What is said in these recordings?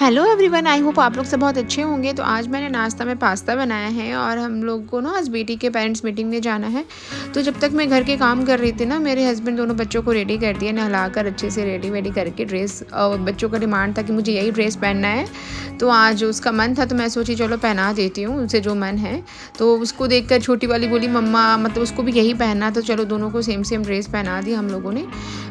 Hello everyone, I hope आप लोग सब बहुत अच्छे होंगे। तो आज मैंने नाश्ता में पास्ता बनाया है और हम लोग को ना आज बेटी के पेरेंट्स मीटिंग में जाना है। तो जब तक मैं घर के काम कर रही थी ना, मेरे हस्बैंड दोनों बच्चों को रेडी कर दिया, नहलाकर अच्छे से रेडी वेडी करके ड्रेस। बच्चों का डिमांड था कि मुझे यही ड्रेस पहनना है, तो आज उसका मन था तो मैं सोची चलो पहना देती हूँ उसे जो मन है। तो उसको देखकर छोटी वाली बोली मम्मा, मतलब उसको भी यही पहनना, तो चलो दोनों को सेम सेम ड्रेस पहना दी हम लोगों ने।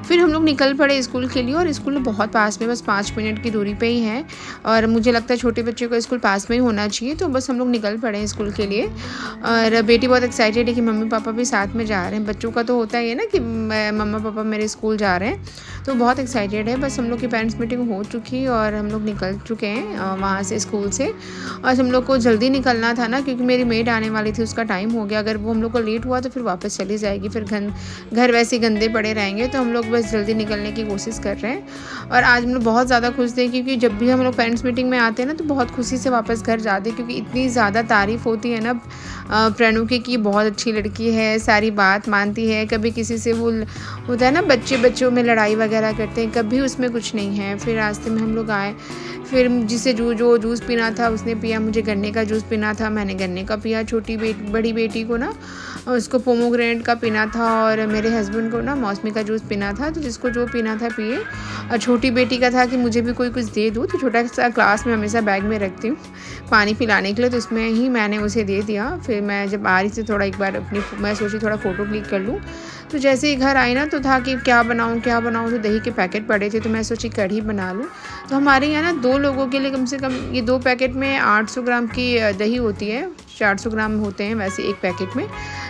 फिर हम लोग निकल पड़े स्कूल के लिए, और स्कूल बहुत पास में, बस 5 मिनट की दूरी पे ही है। और मुझे लगता है छोटे बच्चे को स्कूल पास में ही होना चाहिए, तो बस हम लोग निकल पड़े हैं स्कूल के लिए। और बेटी बहुत एक्साइटेड है कि मम्मी पापा भी साथ में जा रहे हैं। बच्चों का तो होता ही है ना कि मम्मा पापा मेरे स्कूल जा रहे हैं, तो बहुत एक्साइटेड है। बस हम लोग की पेरेंट्स मीटिंग हो चुकी और हम लोग निकल चुके हैं वहाँ से स्कूल से। और हम लोग को जल्दी निकलना था ना, क्योंकि मेरी मेड आने वाली थी, उसका टाइम हो गया। अगर वो हम लोग को लेट हुआ तो फिर वापस चली जाएगी, फिर घर वैसे गंदे पड़े रहेंगे। तो हम लोग बस जल्दी निकलने की कोशिश कर रहे हैं। और आज हम लोग बहुत ज़्यादा खुश थे, क्योंकि जब भी हम लोग पेरेंट्स मीटिंग में आते हैं ना, तो बहुत खुशी से वापस घर जाते हैं, क्योंकि इतनी ज़्यादा तारीफ़ होती है ना प्रणु की बहुत अच्छी लड़की है, सारी बात मानती है। कभी किसी से वो होता है ना, बच्चों में लड़ाई वगैरह करते हैं, कभी उसमें कुछ नहीं है। फिर रास्ते में हम लोग आए, फिर जिसे जो जूस पीना था उसने पिया। मुझे गन्ने का जूस पीना था, मैंने गन्ने का पिया। बड़ी बेटी को ना उसको पोमोग्रेनेट का पीना था, और मेरे हस्बैंड को ना मौसमी का जूस पीना था। तो जिसको जो पीना था पिए। और छोटी बेटी का था कि मुझे भी कोई कुछ दे दूँ, तो छोटा सा ग्लास में हमेशा बैग में रखती हूँ पानी पिलाने के लिए, तो उसमें ही मैंने उसे दे दिया। फिर मैं जब आ रही थी थोड़ा एक बार मैं सोची थोड़ा फ़ोटो क्लिक कर लूँ। तो जैसे ही घर आई ना, तो था कि क्या बनाऊँ। तो दही के पैकेट पड़े थे, तो मैं सोची कढ़ी बना लूँ। तो हमारे यहाँ ना 2 लोगों के लिए कम से कम ये 2 पैकेट में 800 ग्राम की दही होती है, 400 ग्राम होते हैं वैसे एक पैकेट में।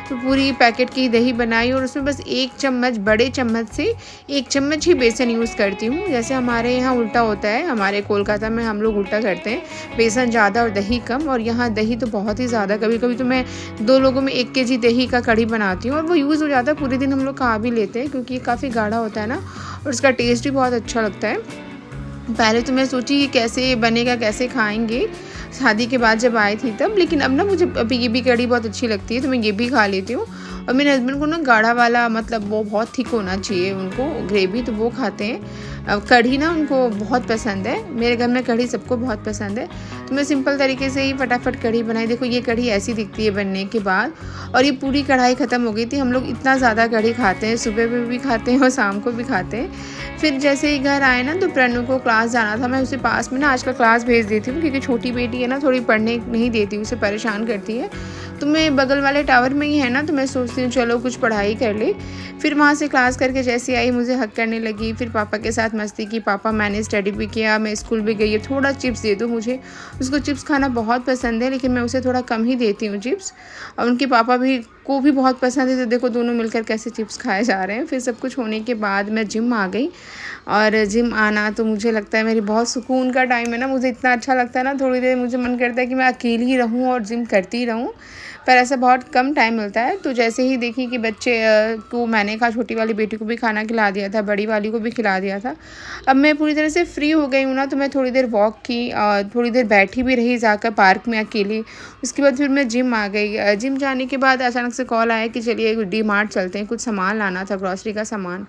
तो पूरी पैकेट की दही बनाई, और उसमें बस 1 चम्मच, बड़े चम्मच से 1 चम्मच ही बेसन यूज़ करती हूँ। जैसे हमारे यहाँ उल्टा होता है, हमारे कोलकाता में हम लोग उल्टा करते हैं, बेसन ज़्यादा और दही कम। और यहाँ दही तो बहुत ही ज़्यादा, कभी कभी तो मैं 2 लोगों में 1 केजी दही का कढ़ी बनाती हूँ, और वो यूज़ हो जाता है। पूरे दिन हम लोग खा भी लेते हैं, क्योंकि ये काफ़ी गाढ़ा होता है ना, और उसका टेस्ट भी बहुत अच्छा लगता है। पहले तो मैं सोची कि कैसे बनेगा, कैसे खाएंगे, शादी के बाद जब आई थी तब। लेकिन अब ना मुझे अभी ये भी कढ़ी बहुत अच्छी लगती है, तो मैं ये भी खा लेती हूँ। और मेरे हस्बैंड को ना गाढ़ा वाला, मतलब वो बहुत थिक होना चाहिए उनको ग्रेवी, तो वो खाते हैं। कढ़ी ना उनको बहुत पसंद है। मेरे घर में कढ़ी सबको बहुत पसंद है, तो मैं सिंपल तरीके से ही फटाफट कढ़ी बनाई। देखो ये कढ़ी ऐसी दिखती है बनने के बाद, और ये पूरी कढ़ाई ख़त्म हो गई थी। हम लोग इतना ज़्यादा कढ़ी खाते हैं, सुबह में भी खाते हैं और शाम को भी खाते हैं। फिर जैसे ही घर आए ना, तो प्रणु को क्लास जाना था। मैं उसे पास में ना आजकल क्लास भेज देती हूँ, क्योंकि छोटी बेटी है ना, थोड़ी पढ़ने नहीं देती, उसे परेशान करती है। तो मैं बगल वाले टावर में ही है ना, तो मैं सोचती हूँ चलो कुछ पढ़ाई कर ले। फिर वहाँ से क्लास करके जैसे आई, मुझे हक करने लगी। फिर पापा के साथ मस्ती की, पापा मैंने स्टडी भी किया, मैं स्कूल भी गई है, थोड़ा चिप्स दे दो मुझे। उसको चिप्स खाना बहुत पसंद है, लेकिन मैं उसे थोड़ा कम ही देती हूँ चिप्स। और उनके पापा को भी बहुत पसंद है, तो देखो दोनों मिलकर कैसे चिप्स खाए जा रहे हैं। फिर सब कुछ होने के बाद मैं जिम आ गई, और जिम आना तो मुझे लगता है मेरी बहुत सुकून का टाइम है ना। मुझे इतना अच्छा लगता है ना, थोड़ी देर मुझे मन करता है कि मैं अकेली ही रहूँ और जिम करती रहूँ, पर ऐसा बहुत कम टाइम मिलता है। तो जैसे ही देखी कि बच्चे को मैंने कहा, छोटी वाली बेटी को भी खाना खिला दिया था, बड़ी वाली को भी खिला दिया था। अब मैं पूरी तरह से फ्री हो गई हूँ ना, तो मैं थोड़ी देर वॉक की, थोड़ी देर बैठी भी रही जाकर पार्क में अकेली। उसके बाद फिर मैं जिम आ गई। जिम जाने के बाद अचानक से कॉल आया कि चलिए डी मार्ट चलते हैं, कुछ सामान लाना था, ग्रॉसरी का सामान।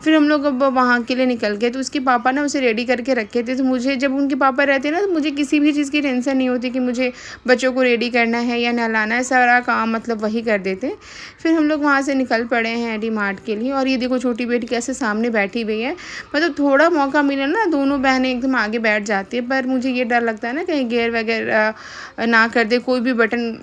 फिर हम लोग अब वहाँ के लिए निकल गए। तो उसके पापा ना उसे रेडी करके रखे थे, तो मुझे, जब उनके पापा रहते हैं ना, तो मुझे किसी भी चीज़ की टेंशन नहीं होती कि मुझे बच्चों को रेडी करना है या नहलाना है, सारा काम मतलब वही कर देते। फिर हम लोग वहाँ से निकल पड़े हैं डी मार्ट के लिए। और ये देखो छोटी बेटी कैसे सामने बैठी हुई है, मतलब थोड़ा मौका मिले ना, दोनों बहनें एकदम आगे बैठ जाती है। पर मुझे ये डर लगता है ना, कहीं गियर वगैरह ना कर दे, कोई भी बटन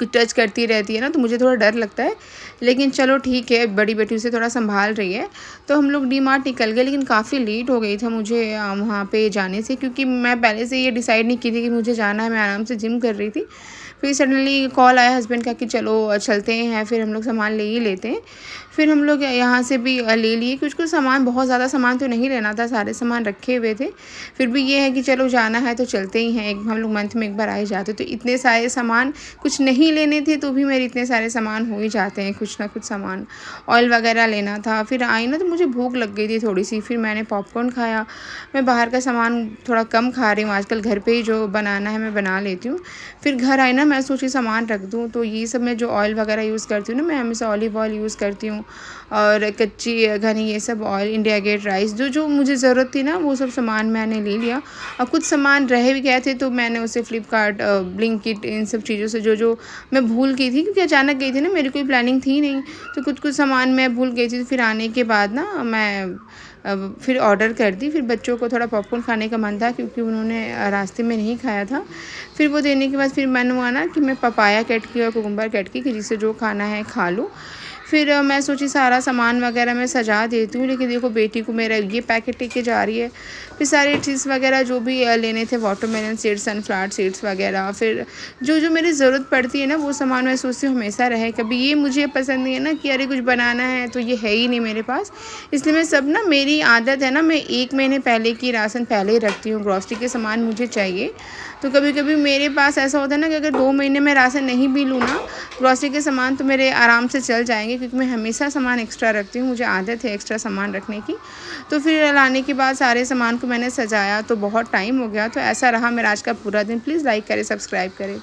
टच करती रहती है ना, तो मुझे थोड़ा डर लगता है। लेकिन चलो ठीक है, बड़ी बेटी उसे थोड़ा संभाल रही है। तो हम लोग डी मार्ट निकल गए, लेकिन काफ़ी लेट हो गई था मुझे वहाँ पे जाने से, क्योंकि मैं पहले से ये डिसाइड नहीं की थी कि मुझे जाना है। मैं आराम से जिम कर रही थी। फिर सडनली कॉल आया हस्बैंड का कि चलो चलते हैं। फिर हम लोग सामान ले ही लेते हैं। फिर हम लोग यहाँ से भी ले लिए, कुछ सामान, बहुत ज़्यादा सामान तो नहीं लेना था, सारे सामान रखे हुए थे। फिर भी ये है कि चलो जाना है तो चलते ही हैं, हम लोग मंथ में एक बार आ ही जाते। तो इतने सारे सामान कुछ नहीं लेने थे, तो भी मेरे इतने सारे सामान हो ही जाते हैं, कुछ ना कुछ सामान। ऑयल वगैरह लेना था। फिर आई ना, तो मुझे भूख लग गई थी थोड़ी सी। फिर मैंने पॉपकॉर्न खाया। मैं बाहर का सामान थोड़ा कम खा रही हूँ आजकल, घर पे ही जो बनाना है मैं बना लेती हूँ। फिर घर आई ना, मैं सोची सामान रख दूँ, तो ये सब मैं जो ऑयल वगैरह यूज़ करती हूँ ना, मैं हमेशा ऑलिव ऑयल यूज़ करती हूँ। हूँ और कच्ची घनी ये सब ऑयल, इंडिया गेट राइस, जो जो मुझे ज़रूरत थी ना वो सब सामान मैंने ले लिया। और कुछ सामान रह भी गए थे तो मैंने उसे फ्लिपकार्ट, ब्लिंकिट, इन सब चीज़ों से जो जो मैं भूल गई थी, क्योंकि अचानक गई थी ना, मेरी कोई प्लानिंग थी नहीं, तो कुछ कुछ सामान मैं भूल गई थी। तो फिर आने के बाद ना मैं फिर ऑर्डर कर दी। फिर बच्चों को थोड़ा पॉपकॉर्न खाने का मन था क्योंकि उन्होंने रास्ते में नहीं खाया था। फिर वो देने के बाद फिर मन हुआ ना कि मैं पपाया कट की और कुकुम्बर कट की, कि जिसे जो खाना है खा लो। फिर मैं सोची सारा सामान वगैरह मैं सजा देती हूँ, लेकिन देखो बेटी को मेरा ये पैकेट लेके जा रही है। फिर सारे चीज़ वगैरह जो भी लेने थे, वाटरमेलन सीड्स, सनफ्लावर सीड्स वगैरह, फिर जो जो मेरी ज़रूरत पड़ती है ना वो सामान मैं सोचती हूँ हमेशा रहे। कभी ये मुझे पसंद नहीं है ना कि अरे कुछ बनाना है तो ये है ही नहीं मेरे पास, इसलिए मैं सब ना, मेरी आदत है ना, मैं 1 महीने पहले की राशन पहले ही रखती हूँ। ग्रॉसरी के सामान मुझे चाहिए, तो कभी कभी मेरे पास ऐसा होता है ना कि अगर 2 महीने में राशन नहीं भी लूँ ना ग्रॉसरी के सामान, तो मेरे आराम से चल जाएंगे, क्योंकि मैं हमेशा सामान एक्स्ट्रा रखती हूँ, मुझे आदत है एक्स्ट्रा सामान रखने की। तो फिर लाने के बाद सारे सामान को मैंने सजाया तो बहुत टाइम हो गया। तो ऐसा रहा मेरा आज का पूरा दिन। प्लीज़ लाइक करें, सब्सक्राइब करें।